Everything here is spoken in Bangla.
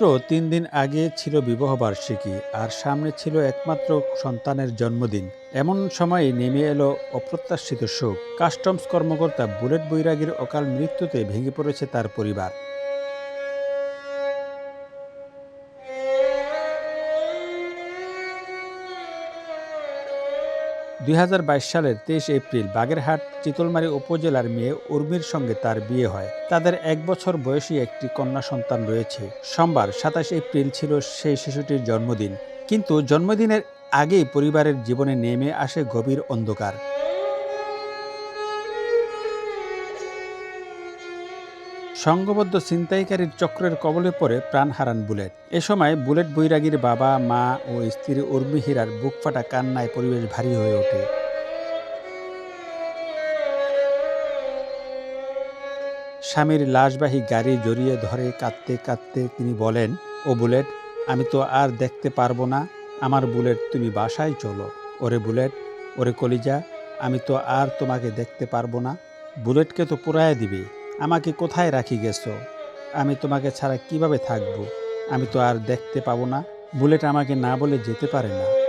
৩ দিন আগে ছিল বিবাহবার্ষিকী, আর সামনে ছিল একমাত্র সন্তানের জন্মদিন। এমন সময়ে নেমে এলো অপ্রত্যাশিত শোক। কাস্টমস কর্মকর্তা বুলেট বৈরাগীর অকাল মৃত্যুতে ভেঙে পড়েছে তার পরিবার। ২০২২ সালের ২৩ এপ্রিল বাগেরহাট চিতলমারী উপজেলার মেয়ে উর্মির সঙ্গে তার বিয়ে হয়। তাদের ১ বছর বয়সী একটি কন্যা সন্তান রয়েছে। সোমবার ২৭ এপ্রিল ছিল সেই শিশুটির জন্মদিন। কিন্তু জন্মদিনের আগেই পরিবারের জীবনে নেমে আসে গভীর অন্ধকার। সংঘবদ্ধ ছিনতাইকারীর চক্রের কবলে পড়ে প্রাণ হারান বুলেট। এ সময় বুলেট বৈরাগীর বাবা, মা ও স্ত্রী উর্মি হীরার বুকফাটা কান্নায় পরিবেশ ভারী হয়ে ওঠে। স্বামীর লাশবাহী গাড়ি জড়িয়ে ধরে কাঁদতে কাঁদতে তিনি বলেন, ও বুলেট, আমি তো আর দেখতে পারবো না। আমার বুলেট, তুমি বাসায় চলো। ওরে বুলেট, ওরে কলিজা, আমি তো আর তোমাকে দেখতে পারবো না। বুলেটকে তো পোড়ায় দিবে। আমাকে কোথায় রাখি গেছো? আমি তোমাকে ছাড়া কিভাবে থাকবো? আমি তো আর দেখতে পাবো না। বুলেট আমাকে না বলে যেতে পারে না।